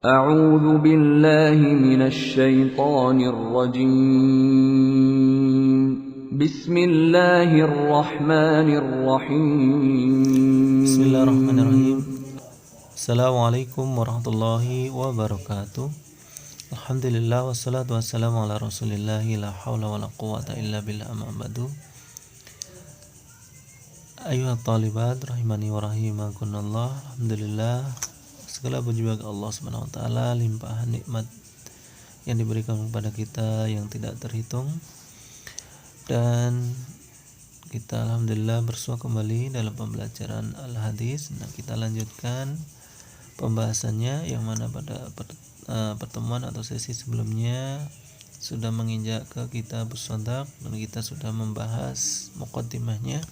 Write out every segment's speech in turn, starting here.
أعوذ بالله من الشيطان الرجيم بسم الله الرحمن الرحيم Bismillahirrahmanirrahim. Assalamualaikum warahmatullahi wabarakatuh. Alhamdulillah wassalatu wassalamu ala rasulillahi la hawla wa la quwata illa billah amma ba'du. Ayuhat talibat rahimani wa rahimakunallah. Alhamdulillah, segala puji bagi Allah Subhanahu wa taala, limpahan nikmat yang diberikan kepada kita yang tidak terhitung, dan kita alhamdulillah bersua kembali dalam pembelajaran al-hadis. Nah, kita lanjutkan pembahasannya yang mana pada pertemuan atau sesi sebelumnya sudah menginjak ke kitab Shadaq dan kita sudah membahas muqaddimahnya.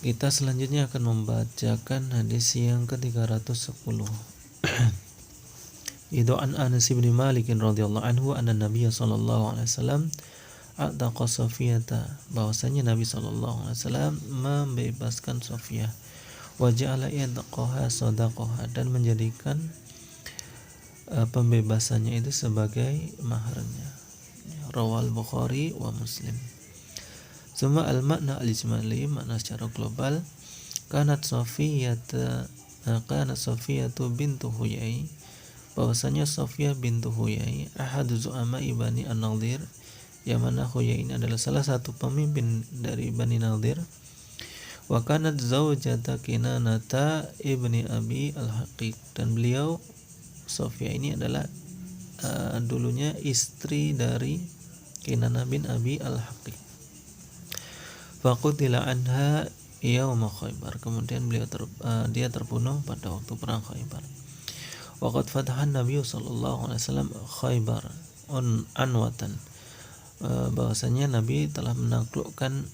Kita selanjutnya akan membacakan hadis yang ke-310. Itu an Anas bin Malik radhiyallahu anhu anna Nabiy sallallahu alaihi wasallam ataqa Safiyata, bahwasanya Nabi sallallahu alaihi wasallam membebaskan Safiyah, wa ja'ala yadqaha sadaqaha, dan menjadikan pembebasannya itu sebagai maharnya. Rawal Bukhari wa Muslim. Suma al-makna al-ijmali, makna secara global, kanat Safiyatu bintu Huyai, bahwasanya Safiyah bintu Huyai ahadu zu'ama'i Bani An-Nadir, yang mana Huyai ini adalah salah satu pemimpin dari Bani Nadir. Wa kanat zaujata Kinanata ibni Abi al-Haqiq, dan beliau Safiyah ini adalah dulunya istri dari Kinanah bin Abi al-Haqiq. Faqutila anha yauma Khaybar, kemudian dia terbunuh pada waktu perang Khaybar. Waqad fatahan Nabi sallallahu alaihi wasallam Khaybar anwatan, bahwasanya Nabi telah menaklukkan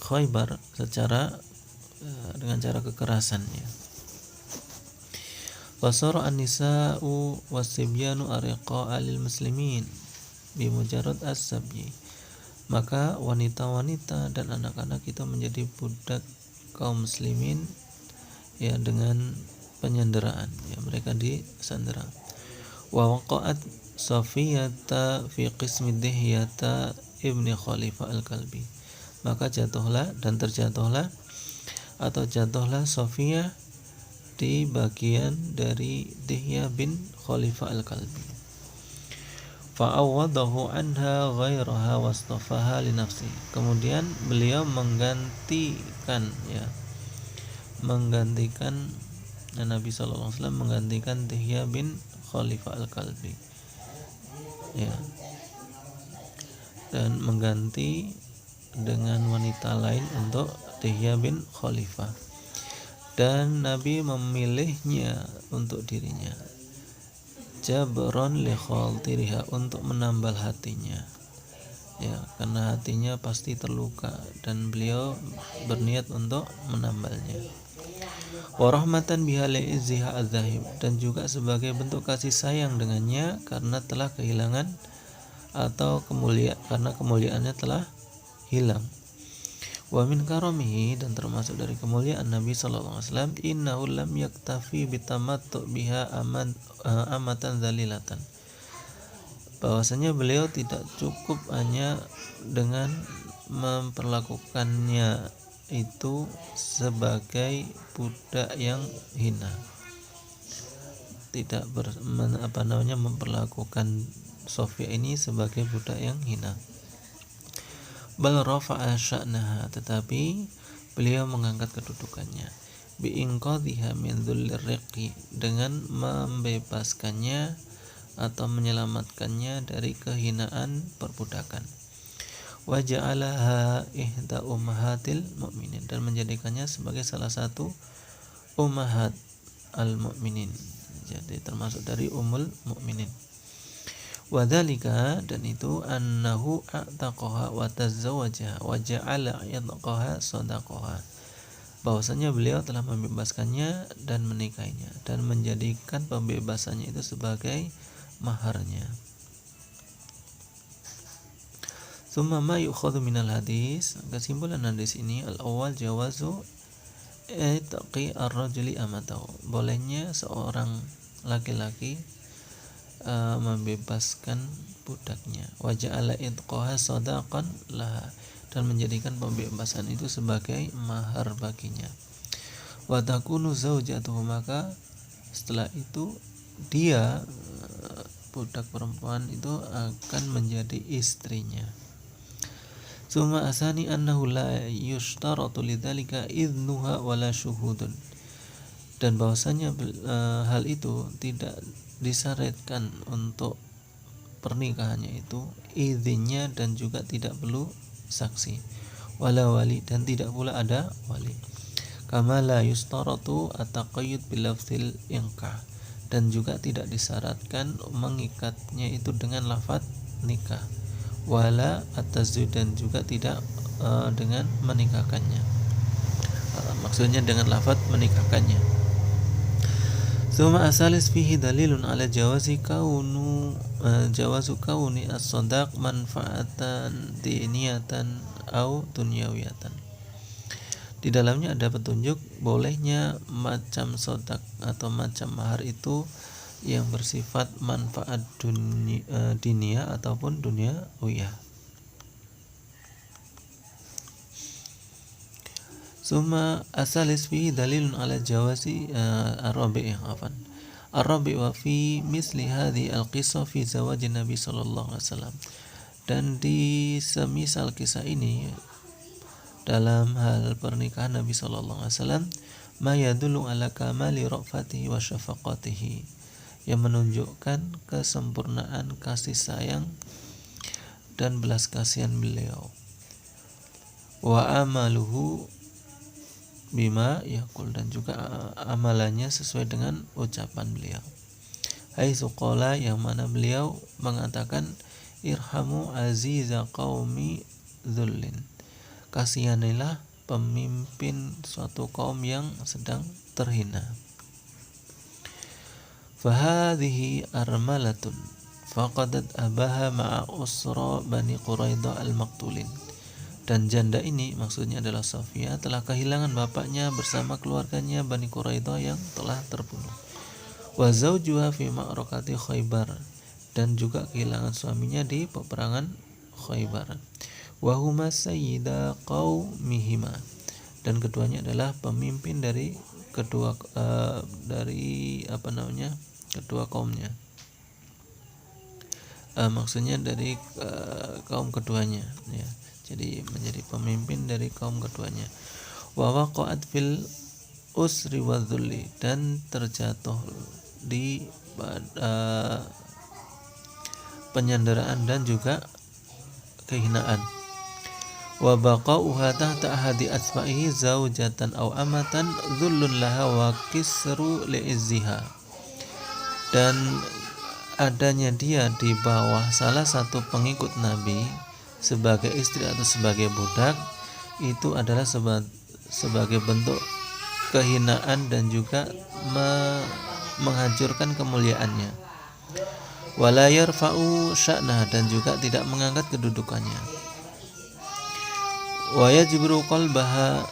Khaybar secara dengan cara kekerasannya. Wasara an-nisa'u was-sibyanu ariqa alil muslimin bimujarrad as-sabyi, maka wanita-wanita dan anak-anak itu menjadi budak kaum muslimin ya dengan penyanderaan, ya mereka disandera. Wa waqa'at Safiyata fi qismi Dihyata ibni Khalifah al-Kalbi, maka jatuhlah Safiyah di bagian dari Dihya bin Khalifah al-Kalbi. Fa'awadahu anha ghairaha wastafaha li nafsi, kemudian beliau menggantikan Nabi sallallahu alaihi wasallam menggantikan Dihya bin Khalifah al-Kalbi, dan mengganti dengan wanita lain untuk Dihya bin Khalifah, dan Nabi memilihnya untuk dirinya, jabron li khatiriha, untuk menambal hatinya, karena hatinya pasti terluka dan beliau berniat untuk menambalnya. Wa rahmatan biha li izziha adzahib, dan juga sebagai bentuk kasih sayang dengannya karena telah kehilangan atau karena kemuliaannya telah hilang. Wa min karamihi, dan termasuk dari kemuliaan Nabi sallallahu alaihi wasallam, innahu lam yaktafi bitamattu biha amatan dzalilatan, bahwasanya beliau tidak cukup hanya dengan memperlakukannya itu sebagai budak yang hina, tidak memperlakukan Sofia ini sebagai budak yang hina. Bal rafa'a sya'naha, tetapi beliau mengangkat kedudukannya, biinqadhiha min dzullir riqi, dengan membebaskannya atau menyelamatkannya dari kehinaan perbudakan. Wa ja'alaha ihda ummahatil mu'minin, dan menjadikannya sebagai salah satu ummahat al-mu'minin, jadi termasuk dari ummul mu'minin. Wadzalika, dan itu annahu a'taqaha wa tazawwajaha wa ja'ala yadqaha sadaqaha, bahwasanya beliau telah membebaskannya dan menikahinya dan menjadikan pembebasannya itu sebagai maharnya. Tsumma ma yu'khadhu minal hadis, kesimpulan hadis ini, al-awwal jawazu itqi ar-rajuli amatahu, bolehnya seorang laki-laki membebaskan budaknya. Wa ja'ala itqaha shadaqan laha, dan menjadikan pembebasan itu sebagai mahar baginya. Wa takunu zaujatuhu, maka setelah itu dia budak perempuan itu akan menjadi istrinya. Summa asani annahu la yushtaratu lidzalika idnuha wala syuhudun, dan bahwasanya hal itu tidak disyaratkan untuk pernikahannya itu izinnya, dan juga tidak perlu saksi, wala wali, dan tidak pula ada wali. Kama la yustaratu at-taqayyud bil lafzil inkah, dan juga tidak disyaratkan mengikatnya itu dengan lafaz nikah, wala at-tazwid, dan juga tidak dengan menikahkannya, maksudnya dengan lafaz menikahkannya. Suma asalis fihi dalilun ala jawazu kauni as-sadaq manfaatan diniyatan au dunyawiyatan. Di dalamnya ada petunjuk bolehnya macam sodak atau macam mahar itu yang bersifat manfaat dunia ataupun duniawiyah. Summa asalis fi dalilun ala jawazi ar-rabi' ar-rabi' wa fi misli hadhi al-qissah fi zawajin Nabi sallallahu alaihi wasallam. Dan di semisal kisah ini dalam hal pernikahan Nabi sallallahu alaihi wasallam, ma yadullu ala kamali ra'fatihi wa syafaqatihi, yang menunjukkan kesempurnaan kasih sayang dan belas kasihan beliau. Wa amaluhu bima yaqul, dan juga amalannya sesuai dengan ucapan beliau. Haitsu qala, yang mana beliau mengatakan, irhamu aziza qaumi dzullin, kasihanilah pemimpin suatu kaum yang sedang terhina. Fahadhihi armalatun faqadat abaha ma'a usra bani Quraidah al-maqtulin, dan janda ini maksudnya adalah Safiyah telah kehilangan bapaknya bersama keluarganya Bani Quraidah yang telah terbunuh. Wa zawjuha fi ma'rakati Khaybar, dan juga kehilangan suaminya di peperangan Khaybar. Wa huma sayyida qaumihima, dan keduanya adalah pemimpin dari kedua kedua kaumnya. Maksudnya dari kaum keduanya, ya. Jadi menjadi pemimpin dari kaum keduanya. Wa waqa'at fil usri wa dhulli, dan terjatuh di penyanderaan dan juga kehinaan. Wa baqa'uha tahta ahadi asma'ihi zaujatan aw amatan dhullun laha wa kisru li'izziha, dan adanya dia di bawah salah satu pengikut Nabi sebagai istri atau sebagai budak, itu adalah sebagai bentuk kehinaan dan juga menghancurkan kemuliaannya. Wala yarfa'u sya'nah, dan juga tidak mengangkat kedudukannya. Wa yajburu qalbaha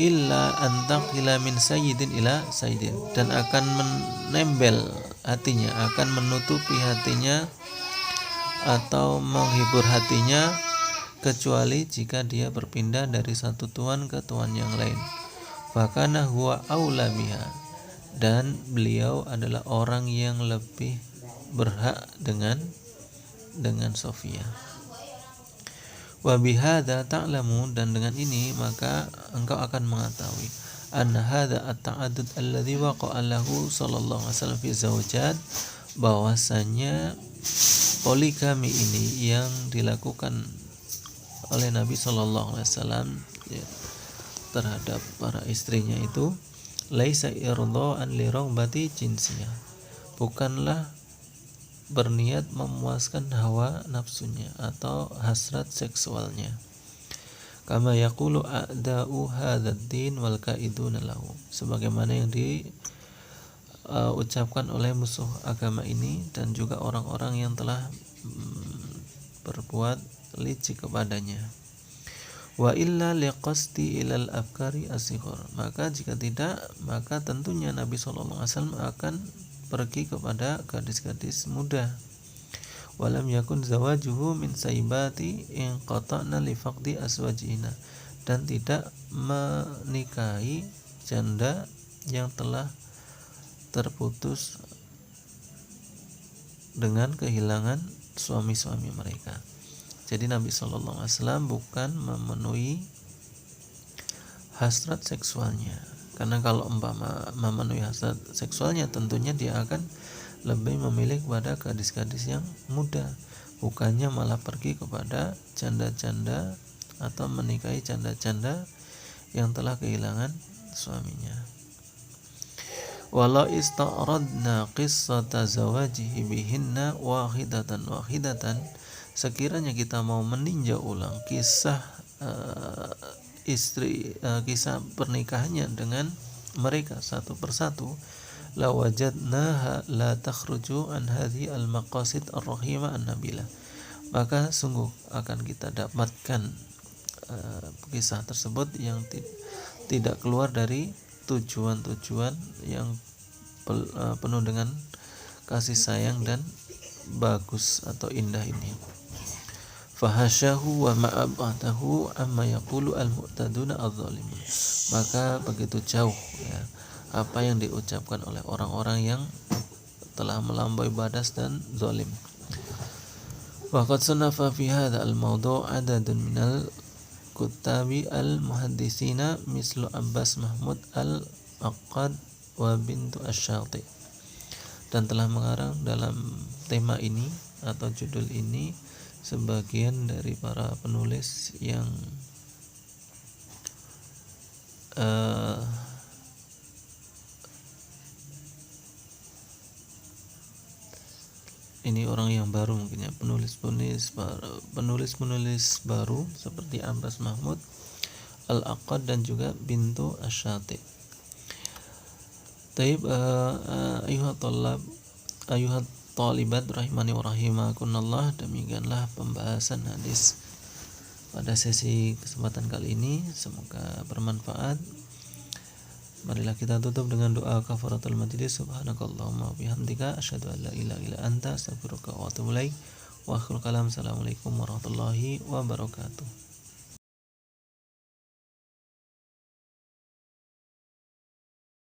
illa an taqila min sayyidin ila sayyidin, dan akan menembel hatinya, akan menutupi hatinya atau menghibur hatinya, kecuali jika dia berpindah dari satu tuan ke tuan yang lain. Fakana huwa aula biha, dan beliau adalah orang yang lebih berhak dengan Sofia. Wa bihadza ta'lamu, dan dengan ini maka engkau akan mengetahui, anna hadza at-ta'addud alladzi waqa'a lahu sallallahu alaihi wasallam fi zaujat, bahwasanya poligami ini yang dilakukan oleh Nabi sallallahu alaihi wasallam terhadap para istrinya itu, laisa irdaan li raghbati jinsiyah, bukanlah berniat memuaskan hawa nafsunya atau hasrat seksualnya. Kama yaqulu a'da'u hadzal din wal kaiduna lahu, sebagaimana yang diucapkan oleh musuh agama ini dan juga orang-orang yang telah berbuat licik kepadanya. Wa illa liqasti ilal afkari asighar. Maka jika tidak, maka tentunya Nabi sallallahu alaihi wasallam akan pergi kepada gadis-gadis muda. Walam yakun zawajuhu min saibati in qata'na li faqdi aswajina, dan tidak menikahi janda yang telah terputus dengan kehilangan suami-suami mereka. Jadi Nabi Shallallahu Alaihi Wasallam bukan memenuhi hasrat seksualnya, karena kalau umpama memenuhi hasrat seksualnya tentunya dia akan lebih memilih kepada gadis-gadis yang muda, bukannya malah pergi kepada janda-janda atau menikahi janda-janda yang telah kehilangan suaminya. Walau ista'radna qissata zawajihi bihinna wahidatan, sekiranya kita mau meninjau ulang kisah kisah pernikahannya dengan mereka satu persatu, la wajadnaha la takhruju an hadhi al maqasid ar-rahimah an-nabilah, maka sungguh akan kita dapatkan kisah tersebut yang tidak keluar dari tujuan-tujuan yang penuh dengan kasih sayang dan bagus atau indah ini. Fahasyahu wa ma'abatahu amma yaqulu al-mu'taduna adh-dhalimun. Maka begitu jauh ya apa yang diucapkan oleh orang-orang yang telah melampaui batas dan zalim. Wa qad sanafa fi hadha al-mawdu' adadun minal kuttabi al-muhaddisina mislu Abbas Mahmud al-Aqad wa bintu Asy-Syati, dan telah mengarang dalam tema ini atau judul ini sebagian dari para penulis yang ini orang yang baru mungkin ya, penulis baru seperti Abbas Mahmud Al-Aqad dan juga bintu Asy-Syati. Taib ayuhat talibat rahimani wa rahimakunallah, demikianlah pembahasan hadis pada sesi kesempatan kali ini, semoga bermanfaat. Marilah kita tutup dengan doa kafaratul majlis. Subhanakallahumma wa bihamdika asyhadu an la ilaha illa anta astaghfiruka wa atubu ilaik. Wa akhirul kalam, assalamualaikum warahmatullahi wabarakatuh.